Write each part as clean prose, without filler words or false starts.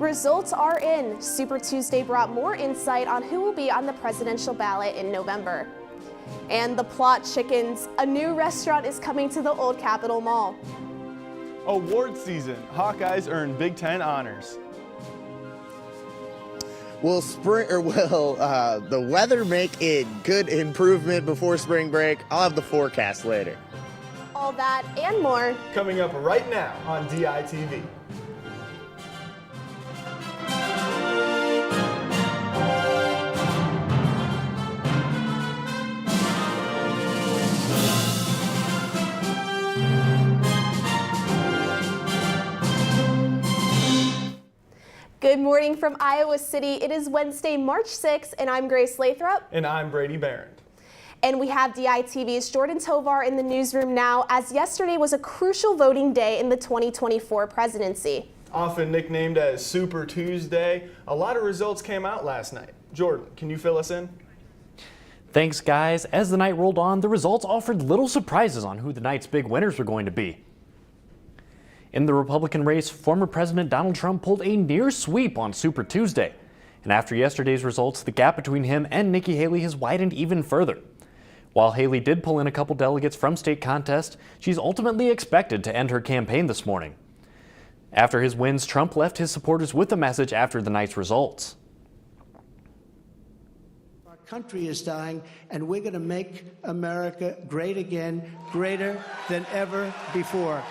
Results are in. Super Tuesday brought more insight on who will be on the presidential ballot in November. And the plot chickens. A new restaurant is coming to the Old Capitol Mall. Award season. Hawkeyes earn Big Ten honors. Will the weather make a good improvement before spring break? I'll have the forecast later. All that and more coming up right now on DITV. Good morning from Iowa City. It is Wednesday, March 6th, and I'm Grace Lathrop. And I'm Brady Barron. And we have DITV's Jordan Tovar in the newsroom now, as yesterday was a crucial voting day in the 2024 presidency. Often nicknamed as Super Tuesday, a lot of results came out last night. Jordan, can you fill us in? Thanks, guys. As the night rolled on, the results offered little surprises on who the night's big winners were going to be. In the Republican race, former President Donald Trump pulled a near sweep on Super Tuesday. And after yesterday's results, the gap between him and Nikki Haley has widened even further. While Haley did pull in a couple delegates from state contests, she's ultimately expected to end her campaign this morning. After his wins, Trump left his supporters with a message after the night's results. Our country is dying, and we're going to make America great again, greater than ever before.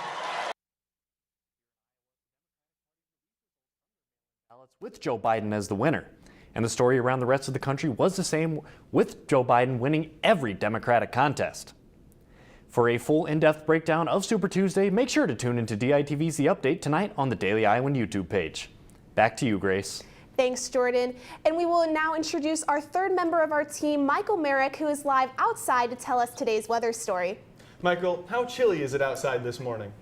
With Joe Biden as the winner. And the story around the rest of the country was the same, with Joe Biden winning every Democratic contest. For a full in-depth breakdown of Super Tuesday, make sure to tune into DITV's The Update tonight on the Daily Iowan YouTube page. Back to you, Grace. Thanks, Jordan. And we will now introduce our third member of our team, Michael Merrick, who is live outside to tell us today's weather story. Michael, how chilly is it outside this morning?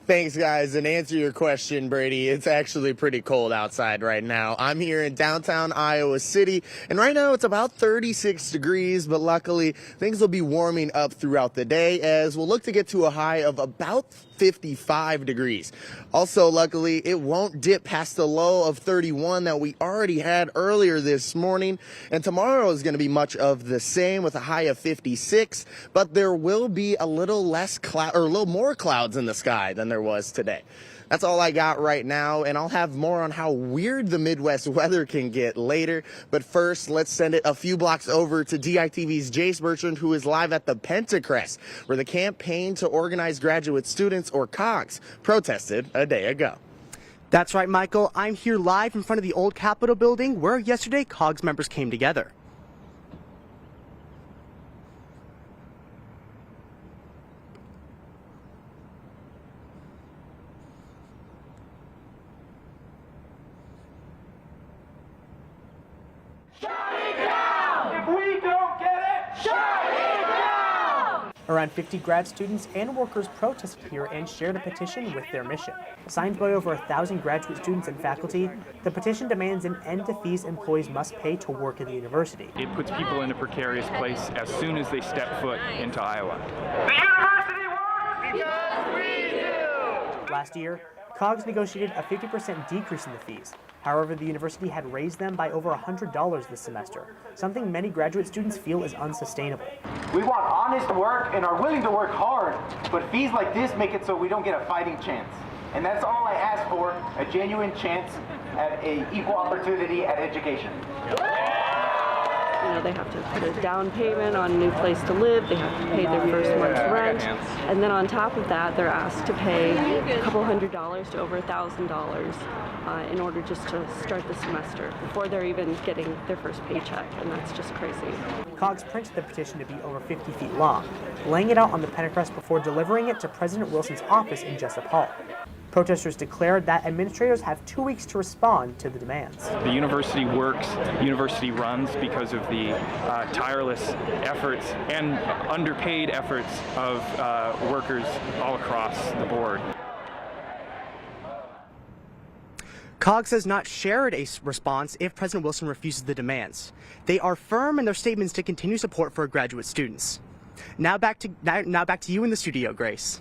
Thanks, guys. And to answer your question, Brady, it's actually pretty cold outside right now. I'm here in downtown Iowa City, and right now it's about 36 degrees, but luckily things will be warming up throughout the day as we'll look to get to a high of about 55 degrees. Also, luckily, it won't dip past the low of 31 that we already had earlier this morning. And tomorrow is going to be much of the same with a high of 56, but there will be a little more clouds in the sky than there was today. That's all I got right now, and I'll have more on how weird the Midwest weather can get later. But first, let's send it a few blocks over to DITV's Jace Bertrand, who is live at the Pentacrest, where the Campaign to Organize Graduate Students, or COGS, protested a day ago. That's right, Michael. I'm here live in front of the old Capitol building, where yesterday COGS members came together. Around 50 grad students and workers protested here and shared a petition with their mission. Signed by over 1,000 graduate students and faculty, the petition demands an end to fees employees must pay to work at the university. It puts people in a precarious place as soon as they step foot into Iowa. The university works because we do! Last year, COGS negotiated a 50% decrease in the fees. However, the university had raised them by over $100 this semester, something many graduate students feel is unsustainable. We want honest work and are willing to work hard, but fees like this make it so we don't get a fighting chance. And that's all I ask for, a genuine chance at an equal opportunity at education. You know, they have to put a down payment on a new place to live, they have to pay their first month's rent, and then on top of that, they're asked to pay a couple $100 to over $1,000 in order just to start the semester before they're even getting their first paycheck, and that's just crazy. COGS printed the petition to be over 50 feet long, laying it out on the Pentacrest before delivering it to President Wilson's office in Jessup Hall. Protesters declared that administrators have 2 weeks to respond to the demands. The university works, university runs because of the tireless efforts and underpaid efforts of workers all across the board. COGS has not shared a response if President Wilson refuses the demands. They are firm in their statements to continue support for graduate students. Now back to you in the studio, Grace.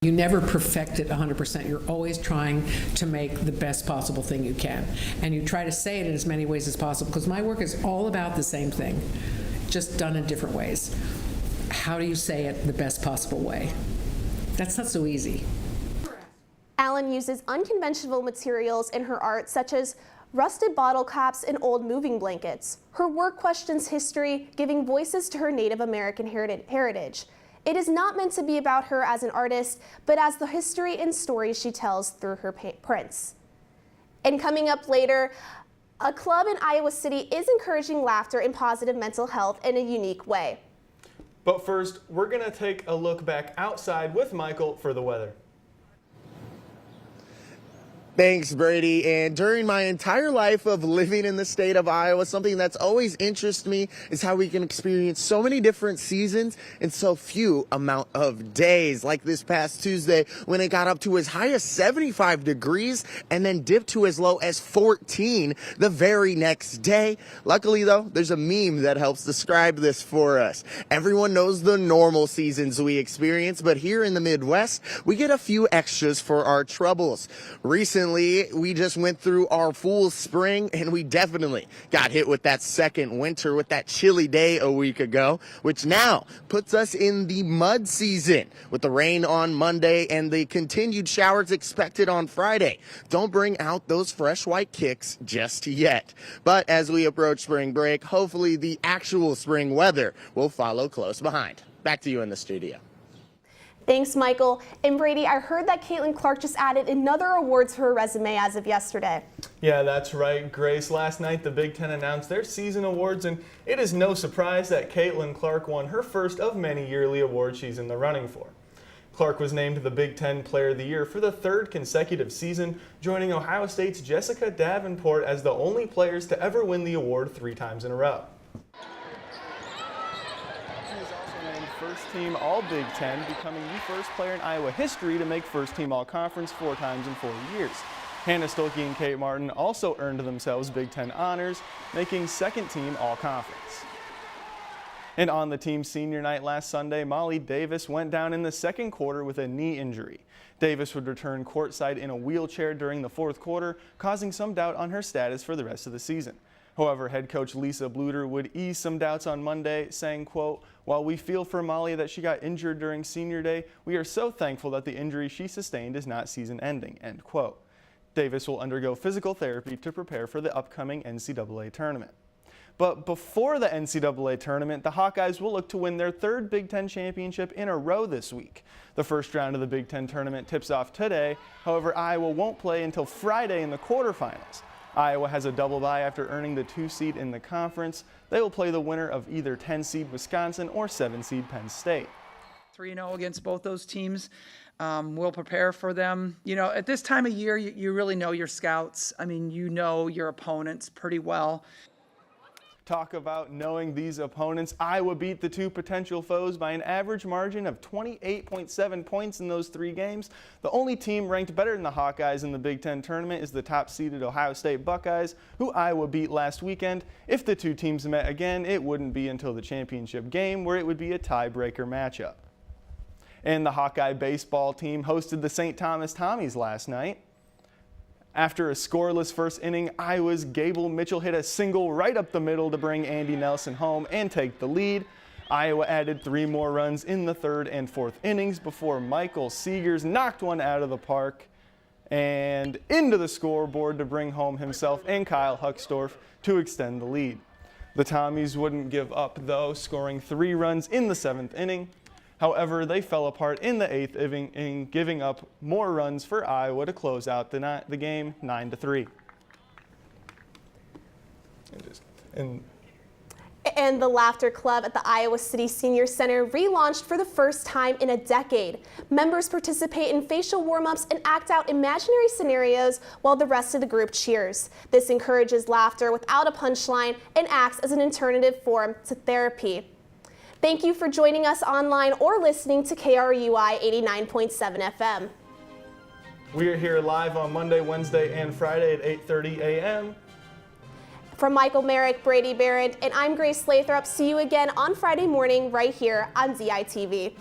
You never perfect it 100%. You're always trying to make the best possible thing you can. And you try to say it in as many ways as possible, because my work is all about the same thing, just done in different ways. How do you say it the best possible way? That's not so easy. Alan uses unconventional materials in her art, such as rusted bottle caps and old moving blankets. Her work questions history, giving voices to her Native American heritage. It is not meant to be about her as an artist, but as the history and stories she tells through her prints. And coming up later, a club in Iowa City is encouraging laughter and positive mental health in a unique way. But first, we're going to take a look back outside with Michael for the weather. Thanks, Brady. And during my entire life of living in the state of Iowa, something that's always interested me is how we can experience so many different seasons in so few amount of days. Like this past Tuesday, when it got up to as high as 75 degrees and then dipped to as low as 14 the very next day. Luckily, though, there's a meme that helps describe this for us. Everyone knows the normal seasons we experience, but here in the Midwest, we get a few extras for our troubles. Recently, we just went through our full spring, and we definitely got hit with that second winter with that chilly day a week ago, which now puts us in the mud season with the rain on Monday and the continued showers expected on Friday. Don't bring out those fresh white kicks just yet. But as we approach spring break, hopefully the actual spring weather will follow close behind. Back to you in the studio. Thanks, Michael. And Brady, I heard that Caitlin Clark just added another award to her resume as of yesterday. Yeah, that's right, Grace. Last night, the Big Ten announced their season awards, and it is no surprise that Caitlin Clark won her first of many yearly awards she's in the running for. Clark was named the Big Ten Player of the Year for the third consecutive season, joining Ohio State's Jessica Davenport as the only players to ever win the award 3 times in a row. First team All Big Ten, becoming the first player in Iowa history to make first team All Conference 4 times in 4 years. Hannah Stolke and Kate Martin also earned themselves Big Ten honors, making second team All Conference. And on the team's senior night last Sunday, Molly Davis went down in the second quarter with a knee injury. Davis would return courtside in a wheelchair during the fourth quarter, causing some doubt on her status for the rest of the season. However, head coach Lisa Bluter would ease some doubts on Monday, saying, quote, "While we feel for Molly that she got injured during senior day, we are so thankful that the injury she sustained is not season ending," end quote. Davis will undergo physical therapy to prepare for the upcoming NCAA tournament. But before the NCAA tournament, the Hawkeyes will look to win their third Big Ten championship in a row this week. The first round of the Big Ten tournament tips off today. However, Iowa won't play until Friday in the quarterfinals. Iowa has a double bye after earning the 2 seed in the conference. They will play the winner of either 10 seed Wisconsin or 7 seed Penn State. 3-0 against both those teams. We'll prepare for them. You know, at this time of year, you really know your scouts. I mean, you know your opponents pretty well. Talk about knowing these opponents. Iowa beat the 2 potential foes by an average margin of 28.7 points in those 3 games. The only team ranked better than the Hawkeyes in the Big Ten tournament is the top-seeded Ohio State Buckeyes, who Iowa beat last weekend. If the 2 teams met again, it wouldn't be until the championship game, where it would be a tiebreaker matchup. And the Hawkeye baseball team hosted the St. Thomas Tommies last night. After a scoreless first inning, Iowa's Gable Mitchell hit a single right up the middle to bring Andy Nelson home and take the lead. Iowa added 3 more runs in the 3rd and 4th innings before Michael Seegers knocked one out of the park and into the scoreboard to bring home himself and Kyle Huckstorf to extend the lead. The Tommies wouldn't give up, though, scoring 3 runs in the 7th inning. However, they fell apart in the 8th inning, giving up more runs for Iowa to close out the game 9-3. And the Laughter Club at the Iowa City Senior Center relaunched for the first time in a decade. Members participate in facial warm-ups and act out imaginary scenarios while the rest of the group cheers. This encourages laughter without a punchline and acts as an alternative form to therapy. Thank you for joining us online or listening to KRUI 89.7 FM. We are here live on Monday, Wednesday, and Friday at 8:30 a.m. From Michael Merrick, Brady Barrett, and I'm Grace Lathrop. See you again on Friday morning right here on DITV.